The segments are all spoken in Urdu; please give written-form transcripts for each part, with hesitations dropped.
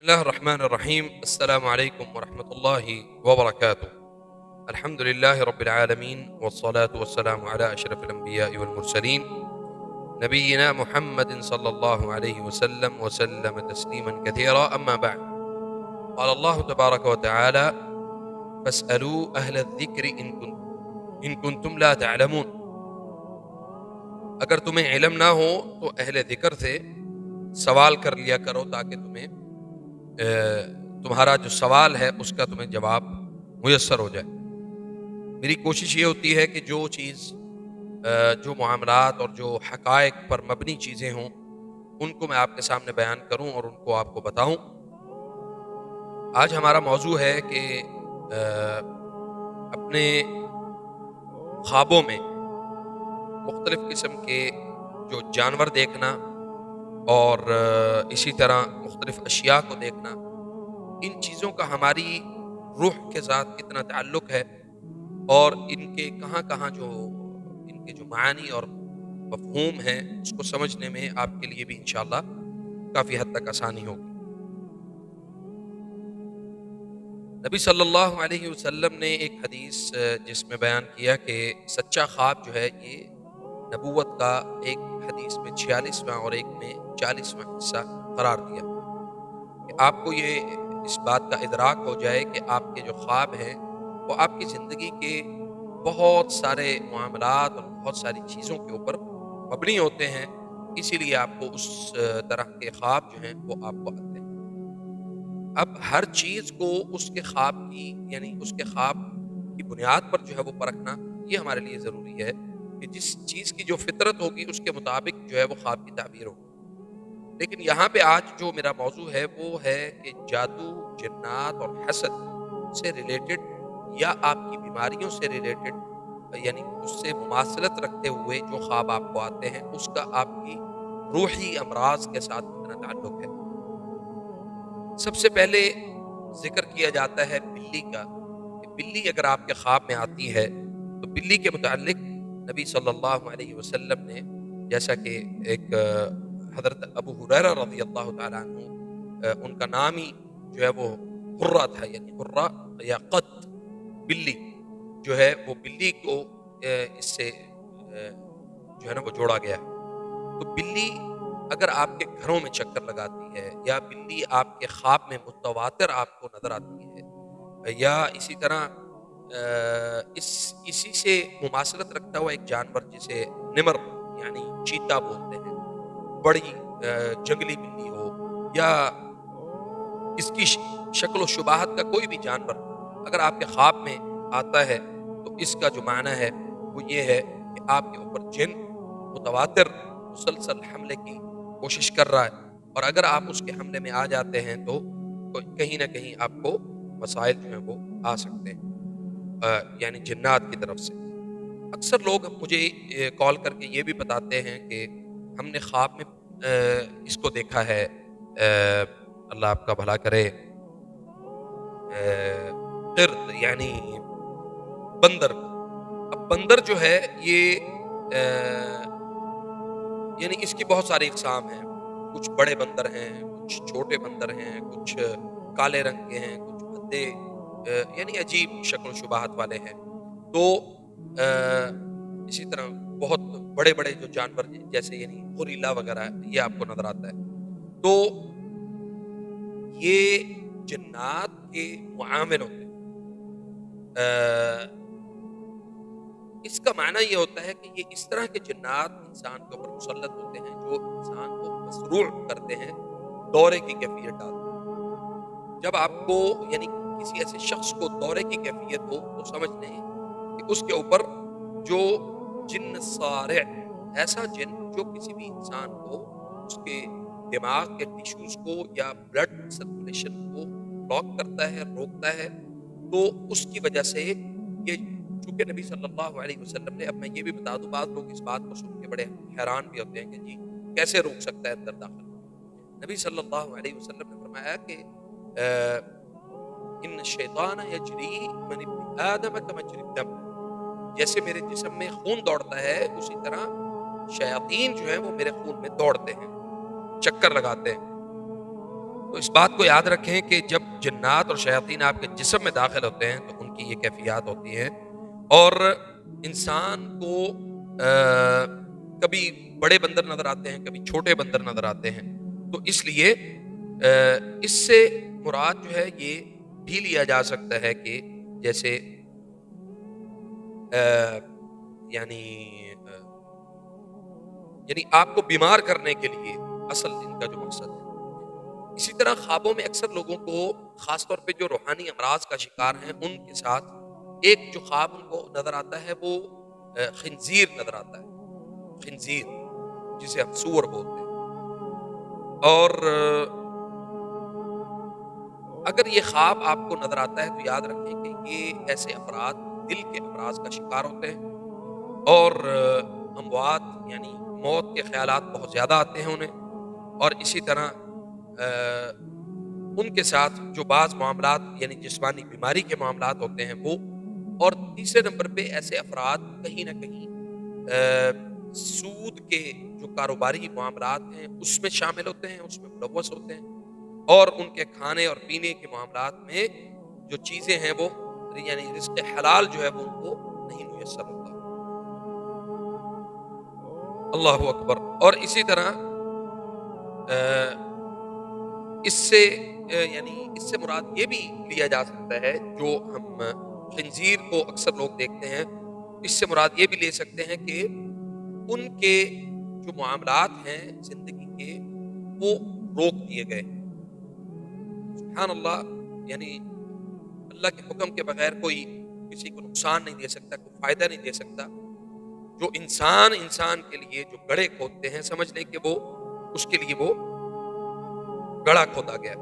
بسم الله الرحمن الرحيم. السلام عليكم ورحمة الله وبركاته. الحمد لله رب العالمين، والصلاة والسلام على أشرف الأنبياء والمرسلين نبينا محمد صلى الله عليه وسلم تسليما كثيرا. أما بعد، قال الله تبارك وتعالى: فاسألوا أهل الذكر إن كنتم لا تعلمون. اگر تمہیں علم نہ ہو تو اہل ذکر سے سوال کر لیا کرو تاکہ تمہارا جو سوال ہے اس کا تمہیں جواب میسر ہو جائے۔ میری کوشش یہ ہوتی ہے کہ جو چیز جو معاملات اور جو حقائق پر مبنی چیزیں ہوں ان کو میں آپ کے سامنے بیان کروں اور ان کو آپ کو بتاؤں۔ آج ہمارا موضوع ہے کہ اپنے خوابوں میں مختلف قسم کے جو جانور دیکھنا اور اسی طرح مختلف اشیاء کو دیکھنا، ان چیزوں کا ہماری روح کے ساتھ کتنا تعلق ہے اور ان کے کہاں کہاں ان کے جو معانی اور مفہوم ہیں اس کو سمجھنے میں آپ کے لیے بھی انشاءاللہ کافی حد تک آسانی ہوگی۔ نبی صلی اللہ علیہ وسلم نے ایک حدیث جس میں بیان کیا کہ سچا خواب جو ہے یہ نبوت کا ایک حدیث میں 46واں اور ایک میں 40واں حصہ قرار دیا کہ آپ کو یہ اس بات کا ادراک ہو جائے کہ آپ کے جو خواب ہیں وہ آپ کی زندگی کے بہت سارے معاملات اور بہت ساری چیزوں کے اوپر مبنی ہوتے ہیں، اسی لیے آپ کو اس طرح کے خواب جو ہیں وہ آپ کو آتے ہیں۔ اب ہر چیز کو اس کے خواب کی یعنی اس کے خواب کی بنیاد پر جو ہے وہ پرکھنا یہ ہمارے لیے ضروری ہے کہ جس چیز کی جو فطرت ہوگی اس کے مطابق جو ہے وہ خواب کی تعبیر ہوگی۔ لیکن یہاں پہ آج جو میرا موضوع ہے وہ ہے کہ جادو، جنات اور حسد سے ریلیٹڈ یا آپ کی بیماریوں سے ریلیٹڈ یعنی اس سے مماثلت رکھتے ہوئے جو خواب آپ کو آتے ہیں اس کا آپ کی روحی امراض کے ساتھ کتنا تعلق ہے۔ سب سے پہلے ذکر کیا جاتا ہے بلی کا کہ بلی اگر آپ کے خواب میں آتی ہے تو بلی کے متعلق نبی صلی اللہ علیہ وسلم نے، جیسا کہ ایک حضرت ابو ہریرہ رضی اللہ تعالیٰ عنہ ان کا نام ہی جو ہے وہ قرہ تھا، یعنی قرہ یا قط بلی جو ہے وہ بلی کو اس سے جو ہے نا وہ جوڑا گیا ہے۔ تو بلی اگر آپ کے گھروں میں چکر لگاتی ہے یا بلی آپ کے خواب میں متواتر آپ کو نظر آتی ہے یا اسی طرح اسی سے مماثلت رکھتا ہوا ایک جانور جسے نمر یعنی چیتا بولتے ہیں، بڑی جنگلی بلی ہو یا اس کی شکل و شباہت کا کوئی بھی جانور اگر آپ کے خواب میں آتا ہے تو اس کا جو معنی ہے وہ یہ ہے کہ آپ کے اوپر جن متواتر مسلسل حملے کی کوشش کر رہا ہے، اور اگر آپ اس کے حملے میں آ جاتے ہیں تو کہیں نہ کہیں آپ کو مسائل جو ہیں وہ آ سکتے ہیں یعنی جنات کی طرف سے۔ اکثر لوگ مجھے کال کر کے یہ بھی بتاتے ہیں کہ ہم نے خواب میں اس کو دیکھا ہے، اللہ آپ کا بھلا کرے، قرد یعنی بندر کو۔ اب بندر جو ہے یہ یعنی اس کی بہت ساری اقسام ہیں، کچھ بڑے بندر ہیں، کچھ چھوٹے بندر ہیں، کچھ کالے رنگ کے ہیں، کچھ بھدے یعنی عجیب شکل و شباہت والے ہیں۔ تو اسی طرح بہت بڑے بڑے جو جانور جیسے یعنی غوریلا وغیرہ یہ آپ کو نظر آتا ہے۔ تو یہ جنات کے معامل ہوتے ہیں۔ اس کا معنی یہ ہوتا ہے کہ یہ اس طرح کے جنات انسان کے اوپر مسلط ہوتے ہیں جو انسان کو مسروع کرتے ہیں، دورے کی کیفیت ڈالتے ہیں۔ جب آپ کو یعنی کسی ایسے شخص کو دورے کی کیفیت ہو تو سمجھ لیں کہ اس کے اوپر جو جن صارع، ایسا جن جو کسی بھی انسان کو اس کے دماغ کے ٹیشوز کو یا بلڈ سرکولیشن کو بلاک کرتا ہے، روکتا ہے، تو اس کی وجہ سے یہ چونکہ نبی صلی اللہ علیہ وسلم نے، اب میں یہ بھی بتا دوں بعض لوگ اس بات کو سن کے بڑے حیران بھی ہوتے ہیں کہ جی کیسے روک سکتا ہے اندر داخل۔ نبی صلی اللہ علیہ وسلم نے فرمایا کہ ان الشیطان یجری من ابن آدم کمجری الدم، جیسے میرے جسم میں خون دوڑتا ہے اسی طرح شیاطین جو ہیں وہ میرے خون میں دوڑتے ہیں، چکر لگاتے ہیں۔ تو اس بات کو یاد رکھیں کہ جب جنات اور شیاطین آپ کے جسم میں داخل ہوتے ہیں تو ان کی یہ کیفیات ہوتی ہیں، اور انسان کو کبھی بڑے بندر نظر آتے ہیں، کبھی چھوٹے بندر نظر آتے ہیں. تو اس لیے اس سے مراد جو ہے یہ بھی لیا جا سکتا ہے کہ جیسے یعنی یعنی آپ کو بیمار کرنے کے لیے اصل ان کا جو مقصد ہے. اسی طرح خوابوں میں اکثر لوگوں کو خاص طور پہ جو روحانی امراض کا شکار ہیں ان کے ساتھ ایک جو خواب ان کو نظر آتا ہے وہ خنزیر نظر آتا ہے. خنزیر جسے ہم سور بولتے ہیں. اور اگر یہ خواب آپ کو نظر آتا ہے تو یاد رکھیں کہ یہ ایسے افراد دل کے امراض کا شکار ہوتے ہیں، اور اموات یعنی موت کے خیالات بہت زیادہ آتے ہیں انہیں. اور اسی طرح ان کے ساتھ جو بعض معاملات یعنی جسمانی بیماری کے معاملات ہوتے ہیں وہ. اور تیسرے نمبر پہ ایسے افراد کہیں نہ کہیں سود کے جو کاروباری معاملات ہیں اس میں شامل ہوتے ہیں، اس میں ملوث ہوتے ہیں، اور ان کے کھانے اور پینے کے معاملات میں جو چیزیں ہیں وہ یعنی رزق حلال جو ہے وہ ان کو نہیں میسر ہوتا. اللہ اکبر. اور اسی طرح اس سے یعنی اس سے مراد یہ بھی لیا جا سکتا ہے جو ہم خنزیر کو اکثر لوگ دیکھتے ہیں، اس سے مراد یہ بھی لے سکتے ہیں کہ ان کے جو معاملات ہیں زندگی کے وہ روک دیے گئے. سبحان اللہ. یعنی اللہ کے حکم کے بغیر کوئی کسی کو نقصان نہیں دے سکتا، کوئی فائدہ نہیں دے سکتا. جو انسان کے لیے جو گڑھے کھودتے ہیں سمجھ لیں کہ وہ اس کے لیے وہ گڑھا کھودا گیا.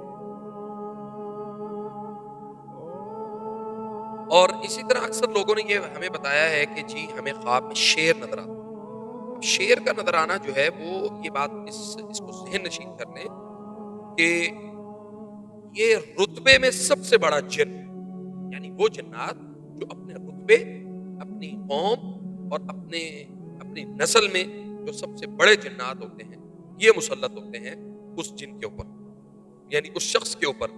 اور اسی طرح اکثر لوگوں نے یہ ہمیں بتایا ہے کہ جی ہمیں خواب میں شیر نظر آتا ہے. شیر کا نظر آنا جو ہے وہ یہ بات اس کو ذہن نشین کر لیں کہ یہ رتبے میں سب سے بڑا جن، یعنی وہ جنات جو اپنے رتبے، اپنی قوم اور اپنی نسل میں جو سب سے بڑے جنات ہوتے ہیں یہ مسلط ہوتے ہیں اس جن کے اوپر، یعنی اس شخص کے اوپر.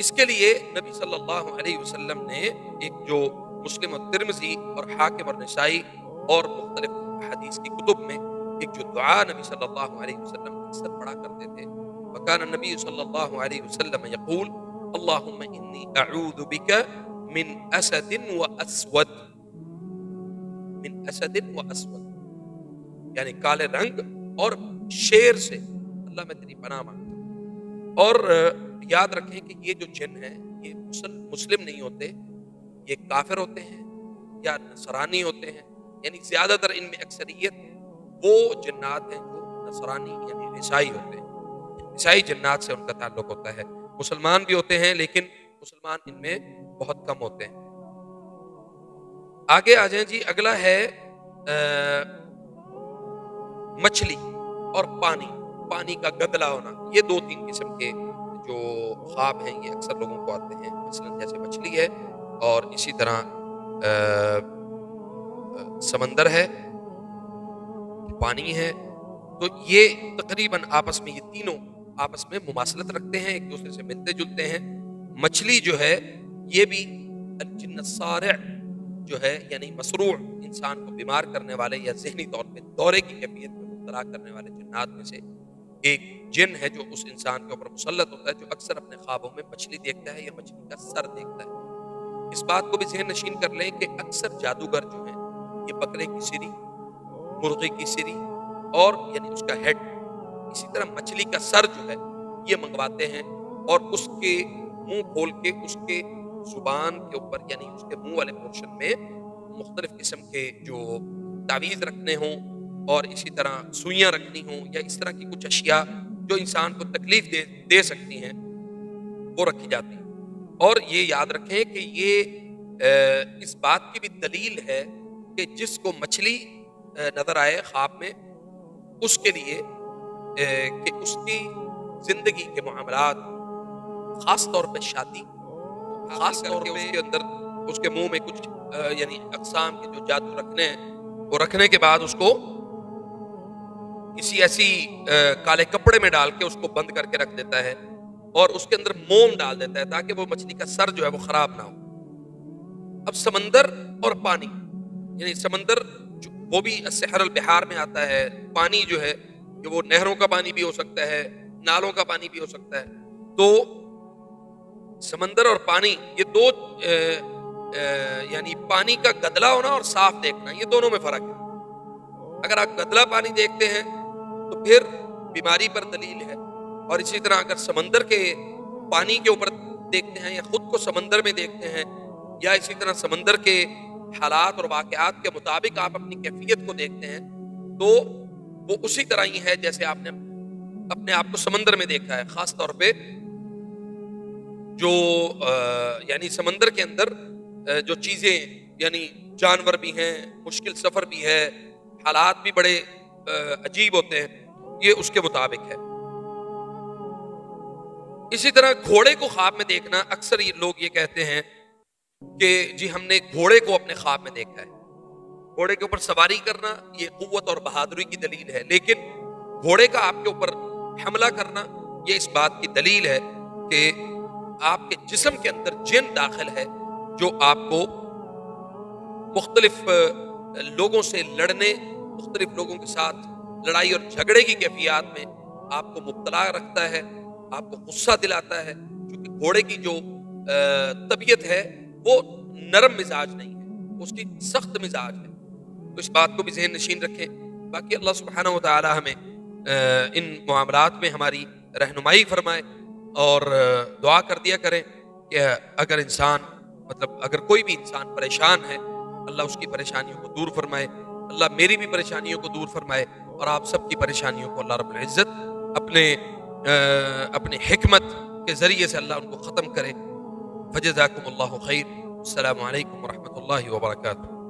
اس کے لیے نبی صلی اللہ علیہ وسلم نے ایک جو مسلم اور ترمذی اور حاکم اور نسائی اور مختلف حدیث کی کتب میں ایک جو دعا نبی صلی اللہ علیہ وسلم اکثر پڑھا کرتے تھے، وکان النبی صلی اللہ علیہ وسلم یقول اللہم انی اعوذ بک من اسد و اسود. من اسد و اسود یعنی کالے رنگ اور شیر سے اللہ میں تیری پناہ مانگتا ہوں. اور یاد رکھیں کہ یہ جو جن ہیں یہ مسلم نہیں ہوتے، یہ کافر ہوتے ہیں یا نصرانی ہوتے ہیں. یعنی زیادہ تر ان میں اکثریت وہ جنات ہیں جو نصرانی یعنی عیسائی ہوتے ہیں. عیسائی جنات سے ان کا تعلق ہوتا ہے. مسلمان بھی ہوتے ہیں لیکن مسلمان ان میں بہت کم ہوتے ہیں. آگے آ جائیں جی. اگلا ہے مچھلی اور پانی کا گدلا ہونا. یہ دو تین قسم کے جو خواب ہیں یہ اکثر لوگوں کو آتے ہیں. مثلا جیسے مچھلی ہے اور اسی طرح سمندر ہے، پانی ہے. تو یہ تقریباً آپس میں یہ تینوں آپس میں مماثلت رکھتے ہیں، ایک دوسرے سے ملتے جلتے ہیں. مچھلی جو ہے یہ بھی الجن الصارع جو ہے یعنی مسروع انسان کو بیمار کرنے والے یا ذہنی طور پہ دورے کی کیفیت میں مبتلا کرنے والے جنات میں سے ایک جن ہے جو اس انسان کے اوپر مسلط ہوتا ہے، جو اکثر اپنے خوابوں میں مچھلی دیکھتا ہے یا مچھلی کا سر دیکھتا ہے. اس بات کو بھی ذہن نشین کر لیں کہ اکثر جادوگر جو ہیں یہ بکرے کی سری، مرغی کی سری اور یعنی اس کا ہیڈ، اسی طرح مچھلی کا سر جو ہے یہ منگواتے ہیں اور اس کے منہ کھول کے اس کے زبان کے اوپر یعنی اس کے منہ والے پورشن میں مختلف قسم کے جو تعویذ رکھنے ہوں اور اسی طرح سوئیاں رکھنی ہوں یا اس طرح کی کچھ اشیاء جو انسان کو تکلیف دے سکتی ہیں وہ رکھی جاتی ہیں. اور یہ یاد رکھیں کہ یہ اس بات کی بھی دلیل ہے کہ جس کو مچھلی نظر آئے خواب میں اس کے لیے کہ اس کی زندگی کے معاملات خاص طور پہ شادی، خاص طور پہ اس کے اندر اس کے منہ میں کچھ یعنی اقسام کے جو جادو رکھنے ہیں وہ رکھنے کے بعد اس کو کسی ایسی کالے کپڑے میں ڈال کے اس کو بند کر کے رکھ دیتا ہے اور اس کے اندر موم ڈال دیتا ہے تاکہ وہ مچھلی کا سر جو ہے وہ خراب نہ ہو۔ اب سمندر اور پانی، یعنی سمندر وہ بھی سحر البحار میں آتا ہے، پانی جو ہے کہ وہ نہروں کا پانی بھی ہو سکتا ہے، نالوں کا پانی بھی ہو سکتا ہے۔ تو سمندر اور پانی یہ دو یعنی پانی کا گدلا ہونا اور صاف دیکھنا، یہ دونوں میں فرق ہے۔ اگر آپ گدلا پانی دیکھتے ہیں تو پھر بیماری پر دلیل ہے، اور اسی طرح اگر سمندر کے پانی کے اوپر دیکھتے ہیں یا خود کو سمندر میں دیکھتے ہیں یا اسی طرح سمندر کے حالات اور واقعات کے مطابق آپ اپنی کیفیت کو دیکھتے ہیں تو وہ اسی طرح ہی ہے جیسے آپ نے اپنے آپ کو سمندر میں دیکھا ہے۔ خاص طور پہ جو یعنی سمندر کے اندر جو چیزیں یعنی جانور بھی ہیں، مشکل سفر بھی ہے، حالات بھی بڑے عجیب ہوتے ہیں، یہ اس کے مطابق ہے۔ اسی طرح گھوڑے کو خواب میں دیکھنا، اکثر یہ لوگ یہ کہتے ہیں کہ جی ہم نے گھوڑے کو اپنے خواب میں دیکھا ہے۔ گھوڑے کے اوپر سواری کرنا یہ قوت اور بہادری کی دلیل ہے، لیکن گھوڑے کا آپ کے اوپر حملہ کرنا یہ اس بات کی دلیل ہے کہ آپ کے جسم کے اندر جن داخل ہے جو آپ کو مختلف لوگوں سے لڑنے، مختلف لوگوں کے ساتھ لڑائی اور جھگڑے کی کیفیات میں آپ کو مبتلا رکھتا ہے، آپ کو غصہ دلاتا ہے، کیونکہ گھوڑے کی جو طبیعت ہے وہ نرم مزاج نہیں ہے، اس کی سخت مزاج ہے۔ تو اس بات کو بھی ذہن نشین رکھیں۔ باقی اللہ سبحانہ و تعالی ہمیں ان معاملات میں ہماری رہنمائی فرمائے، اور دعا کر دیا کریں کہ اگر انسان اگر کوئی بھی انسان پریشان ہے، اللہ اس کی پریشانیوں کو دور فرمائے، اللہ میری بھی پریشانیوں کو دور فرمائے، اور آپ سب کی پریشانیوں کو اللہ رب العزت اپنے حکمت کے ذریعے سے اللہ ان کو ختم کرے۔ فجزاکم اللہ خیر۔ السلام علیکم ورحمۃ اللہ وبرکاتہ۔